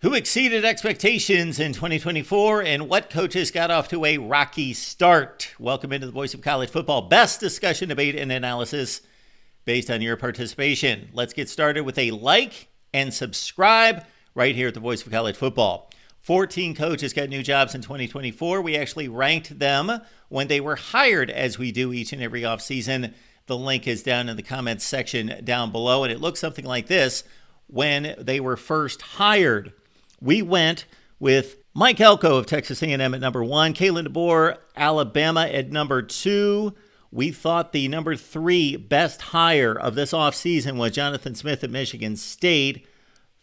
Who exceeded expectations in 2024 and what coaches got off to a rocky start? Welcome into the Voice of College Football. Best discussion, debate, and analysis based on your participation. Let's get started with a like and subscribe right here at the Voice of College Football. 14 coaches got new jobs in 2024. We actually ranked them when they were hired, as we do each and every offseason. The link is down in the comments section down below, and it looks something like this when they were first hired. We went with Mike Elko of Texas A&M at number 1, Kalen DeBoer, Alabama at number 2. We thought the number 3 best hire of this offseason was Jonathan Smith at Michigan State,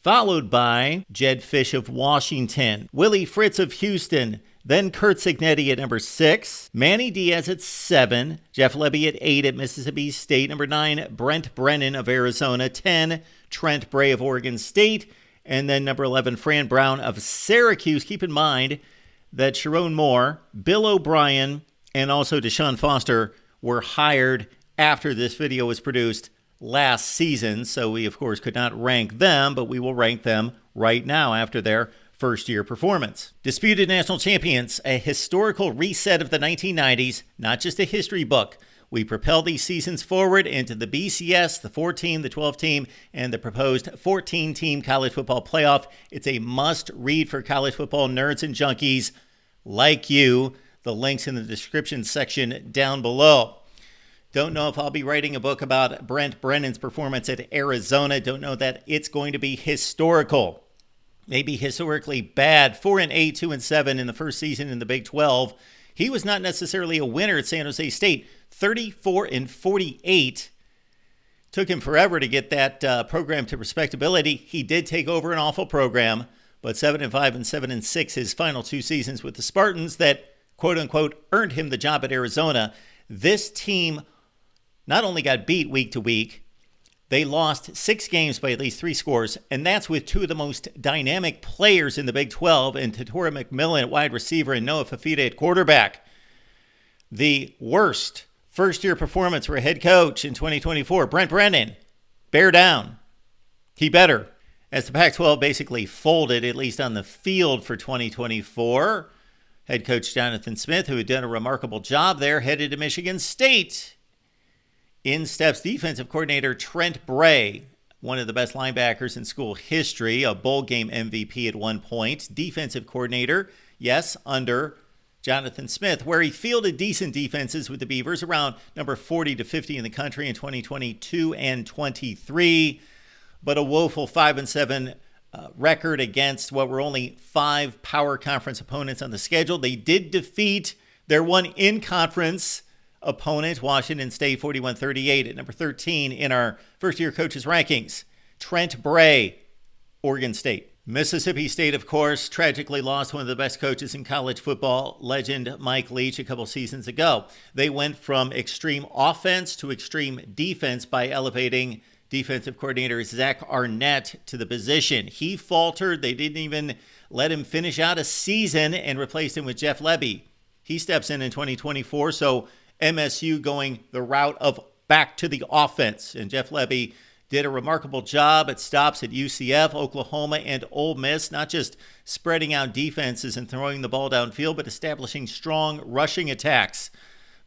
followed by Jedd Fisch of Washington, Willie Fritz of Houston, then Curt Cignetti at number 6, Manny Diaz at 7, Jeff Lebby at 8 at Mississippi State, number 9, Brennan of Arizona, 10, Trent, Bray of Oregon State, and then number 11, Fran of Syracuse. Keep in mind that Sherrone, Bill O'Brien, and also DeShaun Foster were hired after this video was produced last season. So we, of course, could not rank them, but we will rank them right now after their first-year performance. Disputed national champions, a historical reset of the 1990s, not just a history book. We propel these seasons forward into the BCS, the 4-team, the 12-team, and the proposed 14-team college football playoff. It's a must-read for college football nerds and junkies like you. The link's in the description section down below. Don't know if I'll be writing a book about Brennan's performance at Arizona. Don't know that it's going to be historical. Maybe historically bad. 4-8, 2-7 in the first season in the Big 12. He was not necessarily a winner at San Jose State. 34-48. Took him forever to get that program to respectability. He did take over an awful program, but 7-5 and 7-6 his final 2 seasons with the Spartans that, quote unquote, earned him the job at Arizona. This team not only got beat week to week, they lost 6 games by at least 3 scores, and that's with 2 of the most dynamic players in the Big 12, and Tatora McMillan at wide receiver and Noah Fafita at quarterback. The worst first-year performance for a head coach in 2024, Brennan. Bear down. He better. As the Pac-12 basically folded, at least on the field for 2024, head coach Jonathan Smith, who had done a remarkable job there, headed to Michigan State. In steps defensive coordinator Trent Bray, one of the best linebackers in school history, a bowl game MVP at one point. Defensive coordinator, yes, under Jonathan Smith, where he fielded decent defenses with the Beavers, around number 40 to 50 in the country in 2022 and 23, but a woeful 5-7 record against what were only 5 power conference opponents on the schedule. They did defeat their one in-conference opponent, Washington State, 41-38 at number 13 in our first-year coaches rankings. Trent Bray, Oregon State. Mississippi State, of course, tragically lost one of the best coaches in college football, legend Mike Leach, a couple seasons ago. They went from extreme offense to extreme defense by elevating defensive coordinator Zach Arnett to the position. He faltered. They didn't even let him finish out a season and replaced him with Jeff Lebby. He steps in 2024, so MSU going the route of back to the offense. And Jeff Lebby did a remarkable job at stops at UCF, Oklahoma, and Ole Miss, not just spreading out defenses and throwing the ball downfield, but establishing strong rushing attacks.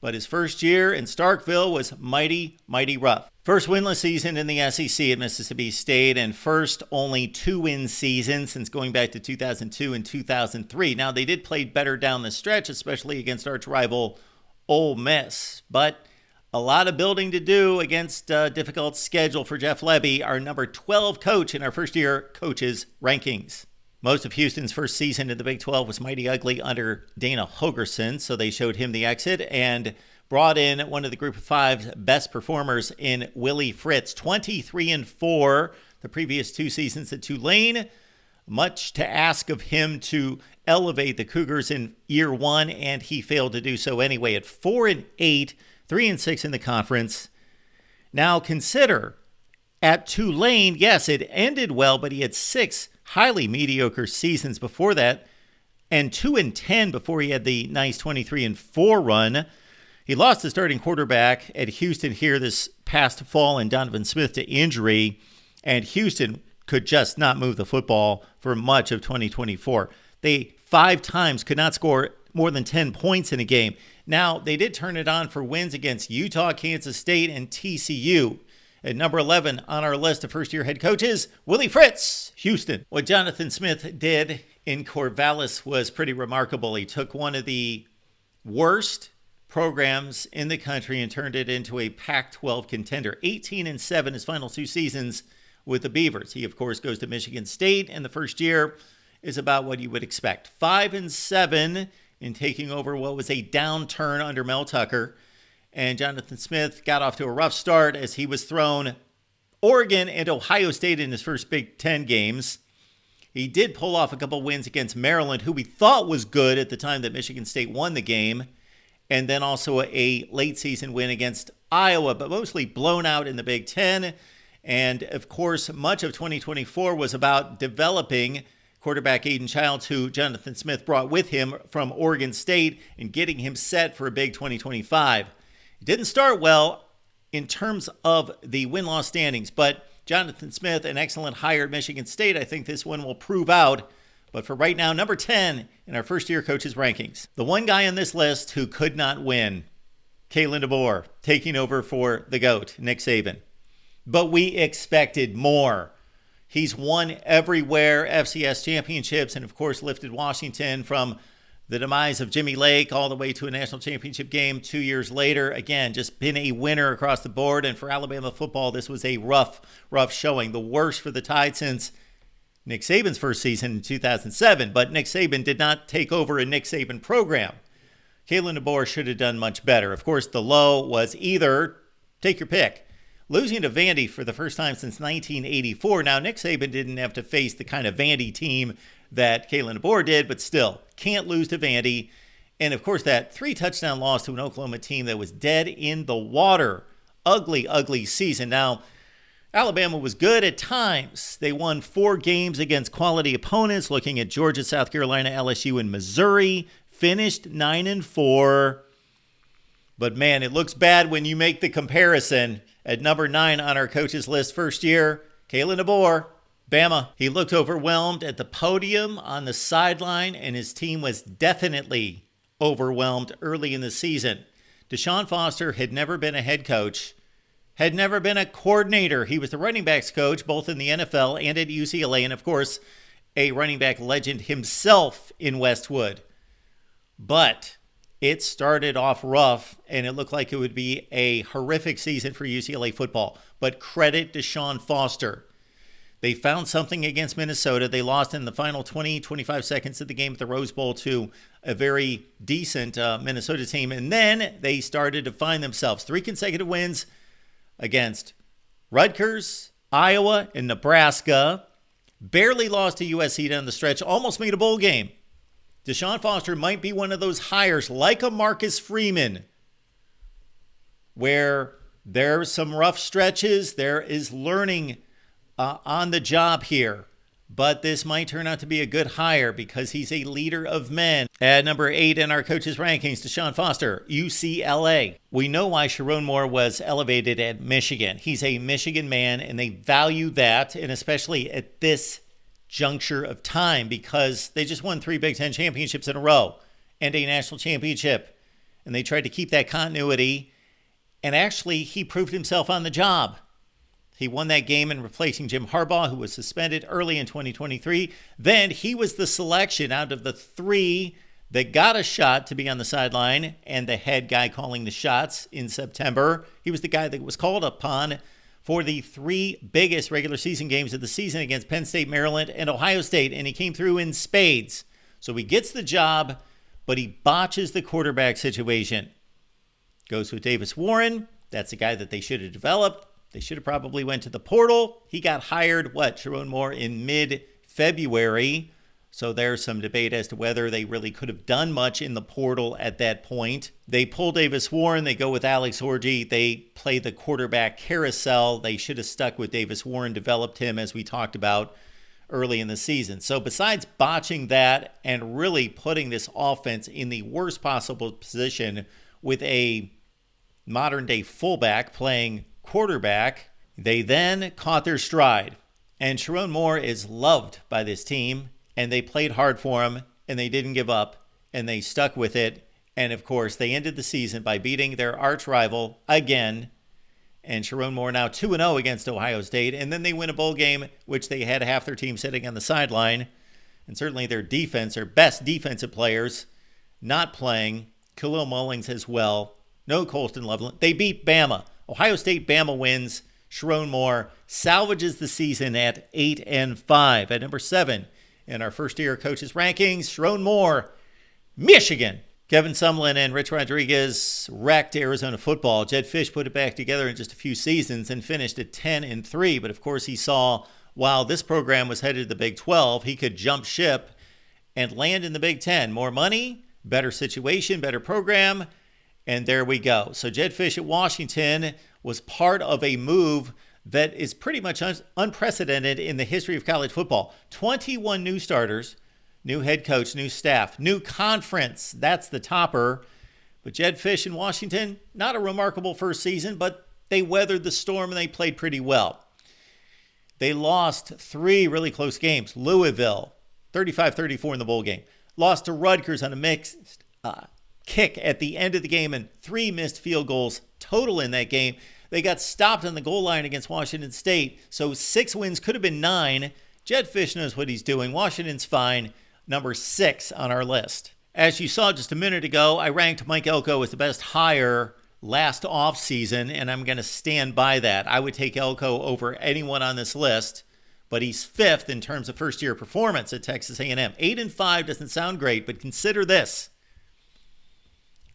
But his first year in Starkville was mighty, mighty rough. First winless season in the SEC at Mississippi State, and first only 2-win season since going back to 2002 and 2003. Now, they did play better down the stretch, especially against arch rival Ole Miss, but a lot of building to do against a difficult schedule for Jeff Lebby, our number 12 coach in our first-year coaches rankings. Most of Houston's first season in the Big 12 was mighty ugly under Dana Holgorsen, so they showed him the exit and brought in one of the group of 5 best performers in Willie Fritz, 23-4 the previous 2 seasons at Tulane. Much to ask of him to elevate the Cougars in year 1, and he failed to do so anyway at 4-8, 3-6 in the conference. Now consider, at Tulane, yes, it ended well, but he had 6 highly mediocre seasons before that, and 2-10 before he had the nice 23-4 run. He lost the starting quarterback at Houston here this past fall in Donovan Smith to injury, and Houston could just not move the football for much of 2024. They 5 times could not score more than 10 points in a game. Now, they did turn it on for wins against Utah, Kansas State, and TCU. At number 11 on our list of first-year head coaches, Willie Fritz, Houston. What Jonathan Smith did in Corvallis was pretty remarkable. He took one of the worst programs in the country and turned it into a Pac-12 contender. 18-7 his final 2 seasons with the Beavers. He, of course, goes to Michigan State, and the first year is about what you would expect. 5-7 in taking over what was a downturn under Mel Tucker. And Jonathan Smith got off to a rough start as he was thrown Oregon and Ohio State in his first Big Ten games. He did pull off a couple wins against Maryland, who we thought was good at the time that Michigan State won the game. And then also a late season win against Iowa, but mostly blown out in the Big Ten. And of course, much of 2024 was about developing quarterback Aiden Childs, who Jonathan Smith brought with him from Oregon State, and getting him set for a big 2025. It didn't start well in terms of the win-loss standings, but Jonathan Smith, an excellent hire at Michigan State. I think this one will prove out. But for right now, number 10 in our first-year coaches rankings. The one guy on this list who could not win, Kalen DeBoer, taking over for the GOAT, Nick Saban. But we expected more. He's won everywhere, FCS championships, and of course lifted Washington from the demise of Jimmy Lake all the way to a national championship game 2 years later. Again, just been a winner across the board. And for Alabama football, this was a rough showing. The worst for the Tide since Nick Saban's first season in 2007. But Nick Saban did not take over a Nick Saban program. Kalen DeBoer should have done much better. Of course, the low was either, take your pick, losing to Vandy for the first time since 1984. Now, Nick Saban didn't have to face the kind of Vandy team that Kalen DeBoer did, but still, can't lose to Vandy. And of course, that 3-touchdown loss to an Oklahoma team that was dead in the water. Ugly season. Now, Alabama was good at times. They won 4 games against quality opponents, looking at Georgia, South Carolina, LSU, and Missouri. Finished 9-4. But man, it looks bad when you make the comparison. At number 9 on our coaches list first year, Kalen DeBoer, Bama. He looked overwhelmed at the podium, on the sideline, and his team was definitely overwhelmed early in the season. DeShaun Foster had never been a head coach, had never been a coordinator. He was the running backs coach both in the NFL and at UCLA, and of course, a running back legend himself in Westwood. But it started off rough, and it looked like it would be a horrific season for UCLA football. But credit DeShaun Foster. They found something against Minnesota. They lost in the final 20-25 seconds of the game at the Rose Bowl to a very decent Minnesota team. And then they started to find themselves 3 consecutive wins against Rutgers, Iowa, and Nebraska. Barely lost to USC down the stretch. Almost made a bowl game. DeShaun Foster might be one of those hires like a Marcus Freeman, where there are some rough stretches. There is learning on the job here, but this might turn out to be a good hire because he's a leader of men. At number 8 in our coaches rankings, DeShaun Foster, UCLA. We know why Sherrone Moore was elevated at Michigan. He's a Michigan man, and they value that, and especially at this juncture of time, because they just won 3 Big Ten championships in a row and a national championship, and they tried to keep that continuity, and actually he proved himself on the job. He won that game in replacing Jim Harbaugh, who was suspended early in 2023. Then he was the selection out of the 3 that got a shot to be on the sideline, and the head guy calling the shots in September. He was the guy that was called upon for the 3 biggest regular season games of the season against Penn State, Maryland, and Ohio State, and he came through in spades. So he gets the job, but he botches the quarterback situation. Goes with Davis Warren. That's the guy that they should have developed. They should have probably went to the portal. He got hired, Sherrone Moore, in mid-February. So there's some debate as to whether they really could have done much in the portal at that point. They pull Davis Warren. They go with Alex Orji. They play the quarterback carousel. They should have stuck with Davis Warren, developed him as we talked about early in the season. So besides botching that and really putting this offense in the worst possible position with a modern-day fullback playing quarterback, they then caught their stride. And Sherrone Moore is loved by this team, and they played hard for him, and they didn't give up, and they stuck with it. And, of course, they ended the season by beating their arch rival again. And Sherrone Moore now 2-0 against Ohio State. And then they win a bowl game, which they had half their team sitting on the sideline. And certainly their defense, their best defensive players, not playing. Khalil Mullings as well. No Colston Loveland. They beat Bama. Ohio State, Bama wins. Sherrone Moore salvages the season at 8-5. At number 7 in our first-year coaches rankings, Sherrone Moore, Michigan. Kevin Sumlin and Rich Rodriguez wrecked Arizona football. Jedd Fisch put it back together in just a few seasons and finished at 10-3. But of course, he saw while this program was headed to the Big 12, he could jump ship and land in the Big 10. More money, better situation, better program, and there we go. So Jedd Fisch at Washington was part of a move that is pretty much unprecedented in the history of college football. 21 new starters. New head coach, new staff, new conference. That's the topper. But Jedd Fisch in Washington, not a remarkable first season, but they weathered the storm and they played pretty well. They lost 3 really close games. Louisville, 35-34 in the bowl game. Lost to Rutgers on a mixed kick at the end of the game and 3 missed field goals total in that game. They got stopped on the goal line against Washington State. So 6 wins could have been 9. Jedd Fisch knows what he's doing. Washington's fine. Number 6 on our list. As you saw just a minute ago, I ranked Mike Elko as the best hire last offseason, and I'm going to stand by that. I would take Elko over anyone on this list, but he's 5th in terms of first-year performance at Texas A&M. 8-5 doesn't sound great, but consider this.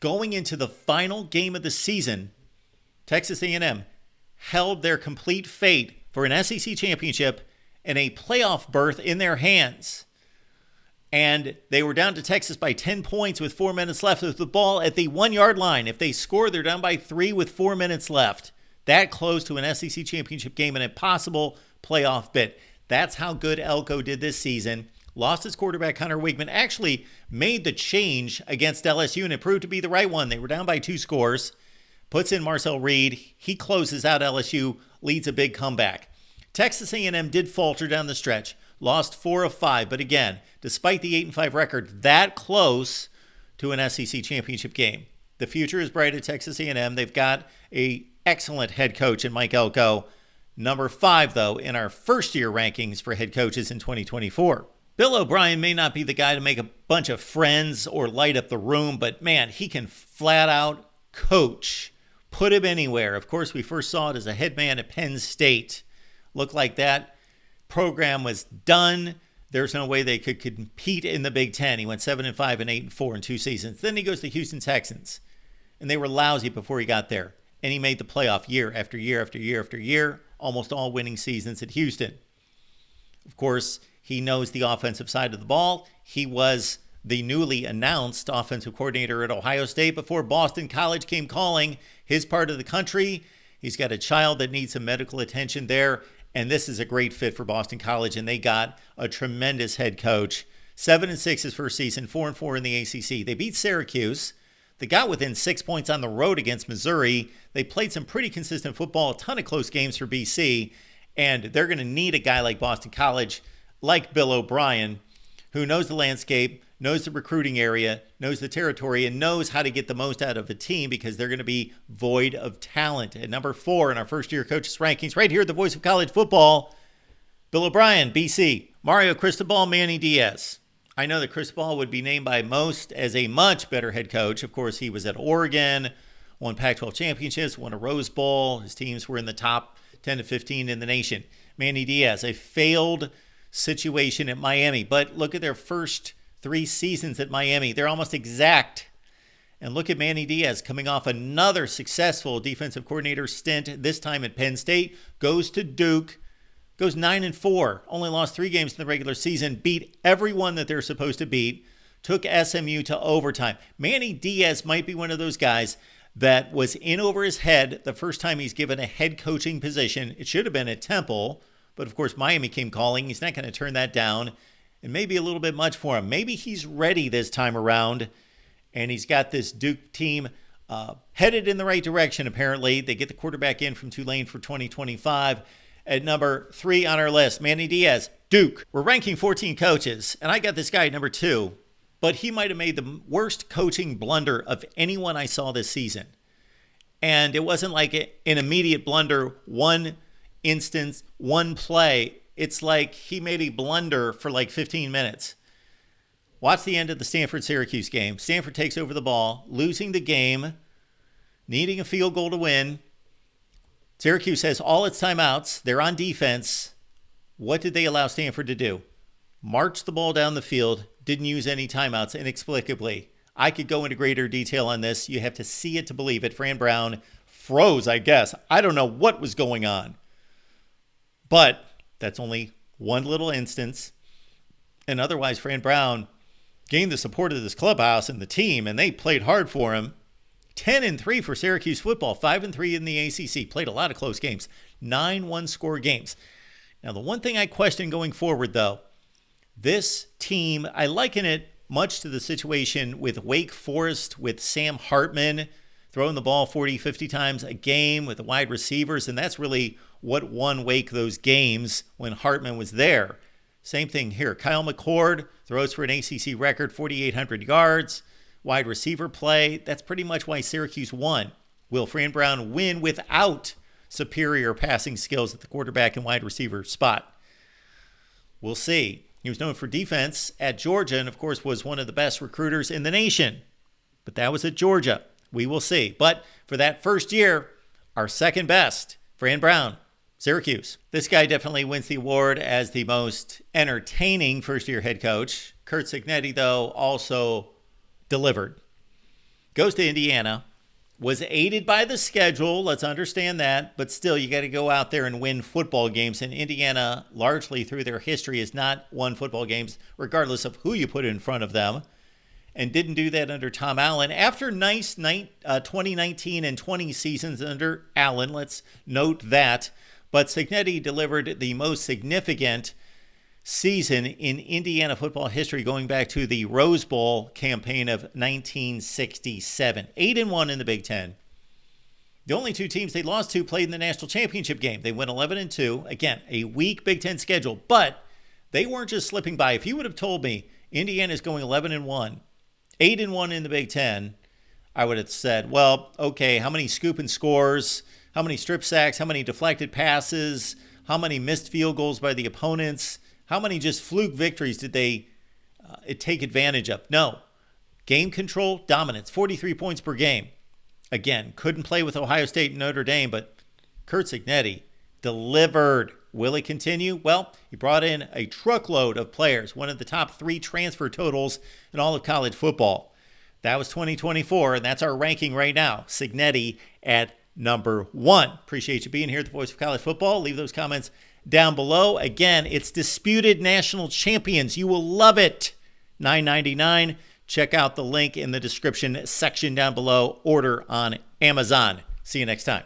Going into the final game of the season, Texas A&M held their complete fate for an SEC championship and a playoff berth in their hands. And they were down to Texas by 10 points with 4 minutes left with the ball at the 1-yard line. If they score, they're down by 3 with 4 minutes left. That close to an SEC championship game and a possible playoff bid. That's how good Elko did this season. Lost his quarterback, Hunter Wigman. Actually made the change against LSU, and it proved to be the right one. They were down by 2 scores. Puts in Marcel Reed. He closes out LSU, leads a big comeback. Texas A&M did falter down the stretch. Lost 4 of 5, but again, despite the 8-5 record, that close to an SEC championship game. The future is bright at Texas A&M. They've got an excellent head coach in Mike Elko. Number 5, though, in our first-year rankings for head coaches in 2024. Bill O'Brien may not be the guy to make a bunch of friends or light up the room, but man, he can flat out coach. Put him anywhere. Of course, we first saw it as a head man at Penn State. Looked like that program was done. There's no way they could compete in the Big Ten. He went 7-5 and 8-4 in 2 seasons. Then he goes to Houston Texans, and they were lousy before he got there. And he made the playoff year after year after year after year, almost all winning seasons at Houston. Of course, he knows the offensive side of the ball. He was the newly announced offensive coordinator at Ohio State before Boston College came calling his part of the country. He's got a child that needs some medical attention there. And this is a great fit for Boston College, and they got a tremendous head coach. 7-6 his first season, 4-4 in the ACC. They beat Syracuse. They got within 6 points on the road against Missouri. They played some pretty consistent football, a ton of close games for BC, and they're going to need a guy like Boston College, like Bill O'Brien, who knows the landscape, knows the recruiting area, knows the territory, and knows how to get the most out of a team because they're going to be void of talent. At number 4 in our first-year coaches rankings, right here, the voice of college football, Bill O'Brien, BC. Mario Cristobal, Manny Diaz. I know that Cristobal would be named by most as a much better head coach. Of course, he was at Oregon, won Pac-12 championships, won a Rose Bowl. His teams were in the top 10 to 15 in the nation. Manny Diaz, a failed situation at Miami. But look at their first 3 seasons at Miami. They're almost exact. And look at Manny Diaz coming off another successful defensive coordinator stint, this time at Penn State, goes to Duke, goes 9-4, only lost 3 games in the regular season, beat everyone that they're supposed to beat, took SMU to overtime. Manny Diaz might be one of those guys that was in over his head the first time he's given a head coaching position. It should have been at Temple, but of course Miami came calling. He's not going to turn that down. And maybe a little bit much for him. Maybe he's ready this time around, and he's got this Duke team headed in the right direction, apparently. They get the quarterback in from Tulane for 2025. At number 3 on our list, Manny Diaz, Duke. We're ranking 14 coaches, and I got this guy at number 2, but he might have made the worst coaching blunder of anyone I saw this season. And it wasn't like an immediate blunder, one instance, one play. It's like he made a blunder for like 15 minutes. Watch the end of the Stanford-Syracuse game. Stanford takes over the ball, losing the game, needing a field goal to win. Syracuse has all its timeouts. They're on defense. What did they allow Stanford to do? March the ball down the field. Didn't use any timeouts inexplicably. I could go into greater detail on this. You have to see it to believe it. Fran Brown froze, I guess. I don't know what was going on. But that's only one little instance. And otherwise, Fran Brown gained the support of this clubhouse and the team, and they played hard for him. 10-3 for Syracuse football, 5-3 in the ACC. Played a lot of close games, 9 one-score games. Now, the one thing I question going forward, though, this team, I liken it much to the situation with Wake Forest, with Sam Hartman throwing the ball 40, 50 times a game with the wide receivers, and that's really what won Wake those games when Hartman was there. Same thing here. Kyle McCord throws for an ACC record, 4,800 yards. Wide receiver play, that's pretty much why Syracuse won. Will Fran Brown win without superior passing skills at the quarterback and wide receiver spot? We'll see. He was known for defense at Georgia and, of course, was one of the best recruiters in the nation. But that was at Georgia. We will see. But for that first year, our second best, Fran Brown, Syracuse. This guy definitely wins the award as the most entertaining first-year head coach. Curt Cignetti, though, also delivered. Goes to Indiana. Was aided by the schedule. Let's understand that. But still, you got to go out there and win football games. And Indiana, largely through their history, has not won football games, regardless of who you put in front of them. And didn't do that under Tom Allen. After nice 2019 and 20 seasons under Allen, let's note that. But Cignetti delivered the most significant season in Indiana football history, going back to the Rose Bowl campaign of 1967. 8-1 in the Big Ten. The only 2 teams they lost to played in the national championship game. They went 11-2. Again, a weak Big Ten schedule, but they weren't just slipping by. If you would have told me Indiana's going 11-1, 8-1 in the Big Ten, I would have said, well, okay, how many scoop and scores, how many strip sacks, how many deflected passes, how many missed field goals by the opponents, how many just fluke victories did they take advantage of? No. Game control, dominance, 43 points per game. Again, couldn't play with Ohio State and Notre Dame, but Curt Cignetti delivered. Will it continue? Well, he brought in a truckload of players, one of the top 3 transfer totals in all of college football. That was 2024, and that's our ranking right now. Cignetti at number 1. Appreciate you being here at the Voice of College Football. Leave those comments down below. Again, it's Disputed National Champions. You will love it. $9.99. Check out the link in the description section down below. Order on Amazon. See you next time.